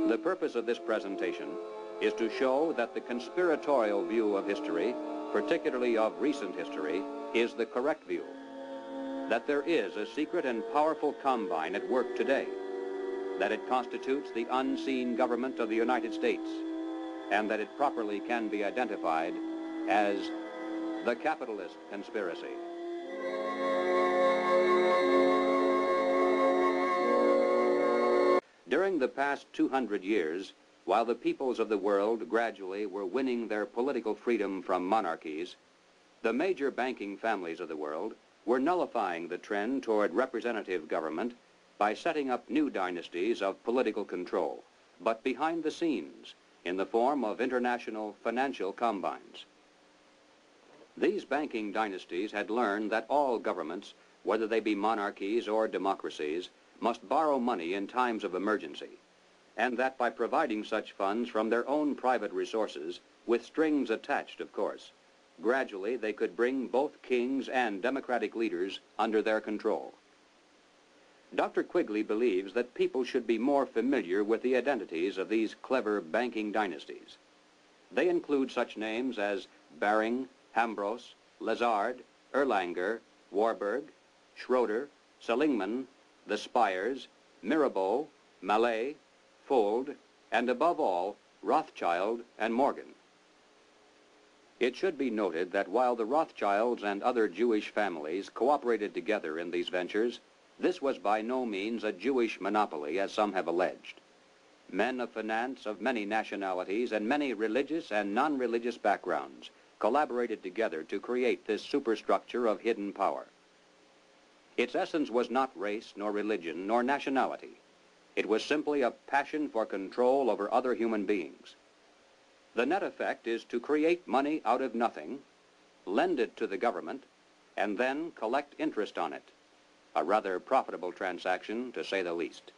The purpose of this presentation is to show that the conspiratorial view of history, particularly of recent history, is the correct view. That there is a secret and powerful combine at work today, that it constitutes the unseen government of the United States, and that it properly can be identified as the capitalist conspiracy. During the past 200 years, while the peoples of the world gradually were winning their political freedom from monarchies, the major banking families of the world were nullifying the trend toward representative government by setting up new dynasties of political control, but behind the scenes, in the form of international financial combines. These banking dynasties had learned that all governments, whether they be monarchies or democracies, must borrow money in times of emergency, and that by providing such funds from their own private resources, with strings attached, of course, gradually they could bring both kings and democratic leaders under their control. Dr. Quigley believes that people should be more familiar with the identities of these clever banking dynasties. They include such names as Baring, Hambros, Lazard, Erlanger, Warburg, Schroeder, Seligman, the Spires, Mirabeau, Mallet, Fold, and above all, Rothschild and Morgan. It should be noted that while the Rothschilds and other Jewish families cooperated together in these ventures, this was by no means a Jewish monopoly, as some have alleged. Men of finance of many nationalities and many religious and non-religious backgrounds collaborated together to create this superstructure of hidden power. Its essence was not race, nor religion, nor nationality. It was simply a passion for control over other human beings. The net effect is to create money out of nothing, lend it to the government, and then collect interest on it. A rather profitable transaction, to say the least.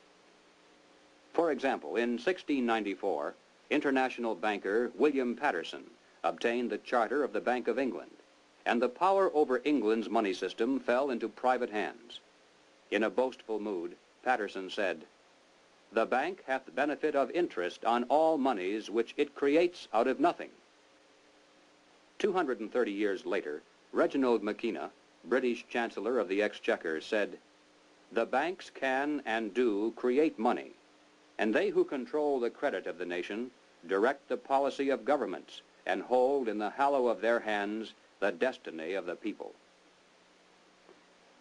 For example, in 1694, international banker William Patterson obtained the charter of the Bank of England, and the power over England's money system fell into private hands. In a boastful mood, Patterson said, "The bank hath the benefit of interest on all monies which it creates out of nothing." 230 years later, Reginald Mackina, British Chancellor of the Exchequer, said, "The banks can and do create money, and they who control the credit of the nation direct the policy of governments and hold in the hollow of their hands the destiny of the people."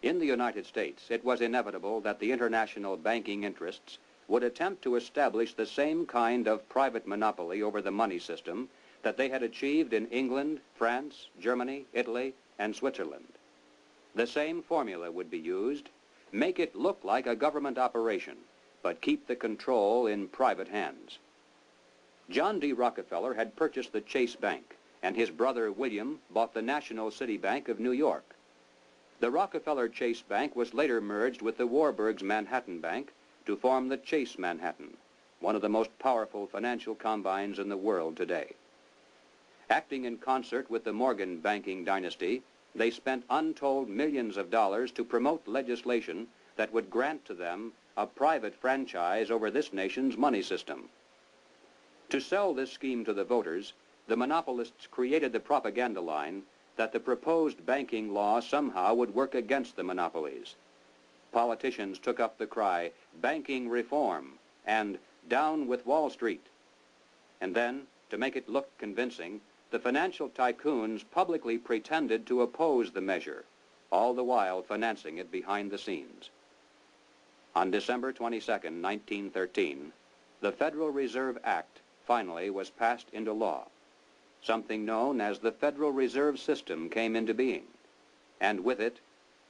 In the United States, it was inevitable that the international banking interests would attempt to establish the same kind of private monopoly over the money system that they had achieved in England, France, Germany, Italy, and Switzerland. The same formula would be used: make it look like a government operation, but keep the control in private hands. John D. Rockefeller had purchased the Chase Bank, and his brother William bought the National City Bank of New York. The Rockefeller Chase Bank was later merged with the Warburg's Manhattan Bank to form the Chase Manhattan, one of the most powerful financial combines in the world today. Acting in concert with the Morgan banking dynasty, they spent untold millions of dollars to promote legislation that would grant to them a private franchise over this nation's money system. To sell this scheme to the voters, the monopolists created the propaganda line that the proposed banking law somehow would work against the monopolies. Politicians took up the cry, "Banking reform," and "Down with Wall Street." And then, to make it look convincing, the financial tycoons publicly pretended to oppose the measure, all the while financing it behind the scenes. On December 22, 1913, the Federal Reserve Act finally was passed into law. Something known as the Federal Reserve System came into being, and with it,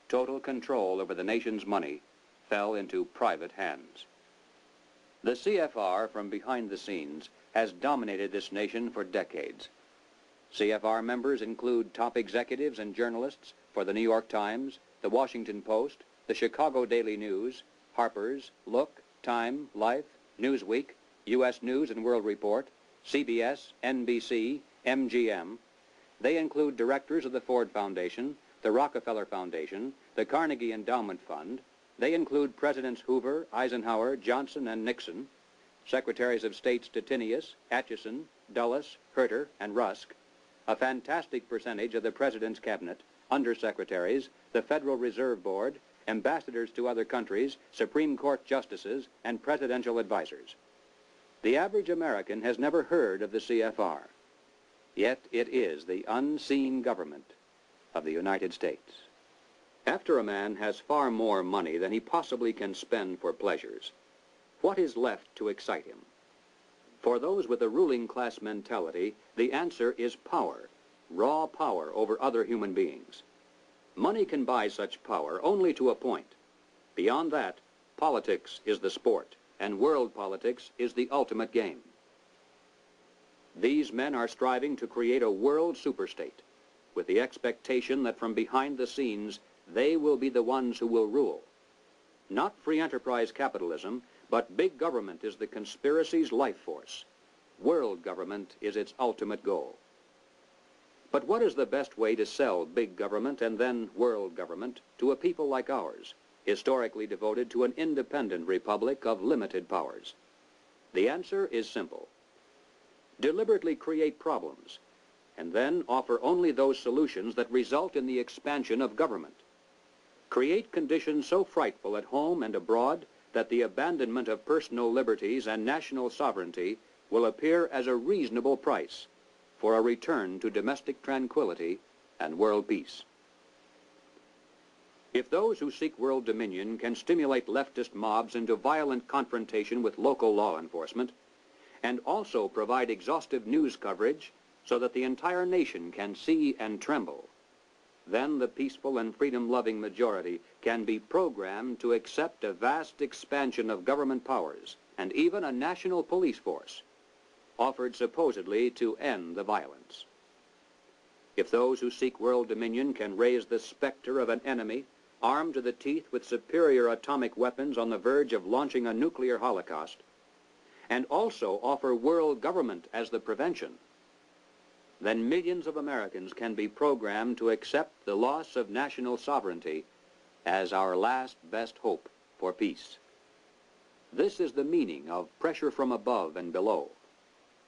total control over the nation's money fell into private hands. The CFR from behind the scenes has dominated this nation for decades. CFR members include top executives and journalists for the New York Times, the Washington Post, the Chicago Daily News, Harper's, Look, Time, Life, Newsweek, U.S. News and World Report, CBS, NBC, MGM. They include directors of the Ford Foundation, the Rockefeller Foundation, the Carnegie Endowment Fund. They include Presidents Hoover, Eisenhower, Johnson, and Nixon, Secretaries of State Stettinius, Atchison, Dulles, Herter, and Rusk, a fantastic percentage of the President's cabinet, undersecretaries, the Federal Reserve Board, ambassadors to other countries, Supreme Court justices, and presidential advisors. The average American has never heard of the CFR, yet it is the unseen government of the United States. After a man has far more money than he possibly can spend for pleasures, what is left to excite him? For those with a ruling class mentality, the answer is power, raw power over other human beings. Money can buy such power only to a point. Beyond that, politics is the sport, and world politics is the ultimate game. These men are striving to create a world superstate, with the expectation that from behind the scenes, they will be the ones who will rule. Not free enterprise capitalism, but big government is the conspiracy's life force. World government is its ultimate goal. But what is the best way to sell big government and then world government to a people like ours, historically devoted to an independent republic of limited powers? The answer is simple. Deliberately create problems, and then offer only those solutions that result in the expansion of government. Create conditions so frightful at home and abroad that the abandonment of personal liberties and national sovereignty will appear as a reasonable price for a return to domestic tranquility and world peace. If those who seek world dominion can stimulate leftist mobs into violent confrontation with local law enforcement, and also provide exhaustive news coverage so that the entire nation can see and tremble, then the peaceful and freedom-loving majority can be programmed to accept a vast expansion of government powers and even a national police force, offered supposedly to end the violence. If those who seek world dominion can raise the specter of an enemy armed to the teeth with superior atomic weapons on the verge of launching a nuclear holocaust, and also offer world government as the prevention, then millions of Americans can be programmed to accept the loss of national sovereignty as our last best hope for peace. This is the meaning of pressure from above and below.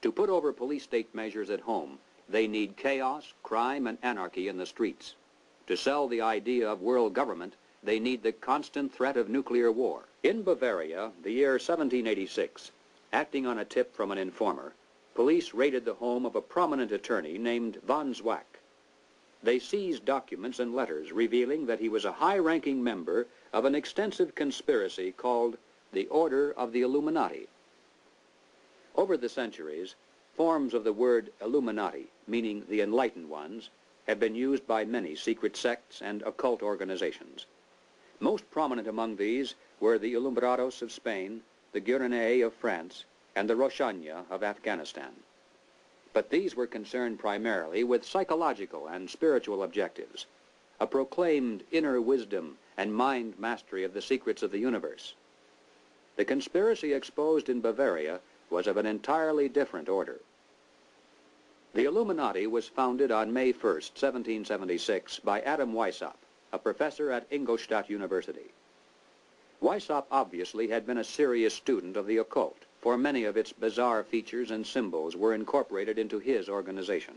To put over police state measures at home, they need chaos, crime, and anarchy in the streets. To sell the idea of world government, they need the constant threat of nuclear war. In Bavaria, the year 1786, acting on a tip from an informer, police raided the home of a prominent attorney named von Zwack. They seized documents and letters revealing that he was a high-ranking member of an extensive conspiracy called the Order of the Illuminati. Over the centuries, forms of the word Illuminati, meaning the enlightened ones, have been used by many secret sects and occult organizations. Most prominent among these were the Illuminados of Spain, the Guernets of France, and the Roshania of Afghanistan. But these were concerned primarily with psychological and spiritual objectives, a proclaimed inner wisdom and mind mastery of the secrets of the universe. The conspiracy exposed in Bavaria was of an entirely different order. The Illuminati was founded on May 1st, 1776, by Adam Weishaupt, a professor at Ingolstadt University. Weishaupt obviously had been a serious student of the occult, for many of its bizarre features and symbols were incorporated into his organization.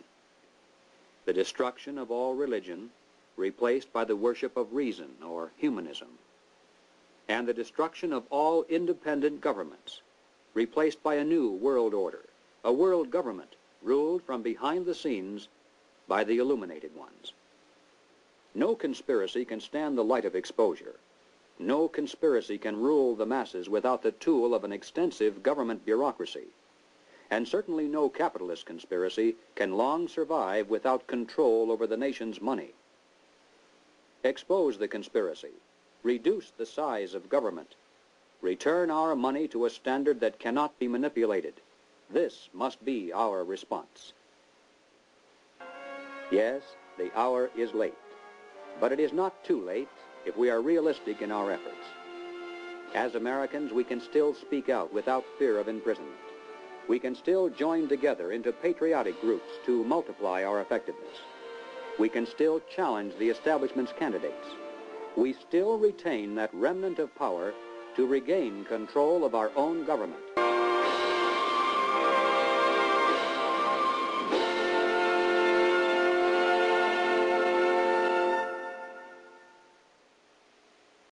The destruction of all religion, replaced by the worship of reason or humanism, and the destruction of all independent governments, replaced by a new world order, a world government ruled from behind the scenes by the illuminated ones. No conspiracy can stand the light of exposure. No conspiracy can rule the masses without the tool of an extensive government bureaucracy. And certainly no capitalist conspiracy can long survive without control over the nation's money. Expose the conspiracy. Reduce the size of government. Return our money to a standard that cannot be manipulated. This must be our response. Yes, the hour is late, but it is not too late if we are realistic in our efforts. As Americans, we can still speak out without fear of imprisonment. We can still join together into patriotic groups to multiply our effectiveness. We can still challenge the establishment's candidates. We still retain that remnant of power to regain control of our own government.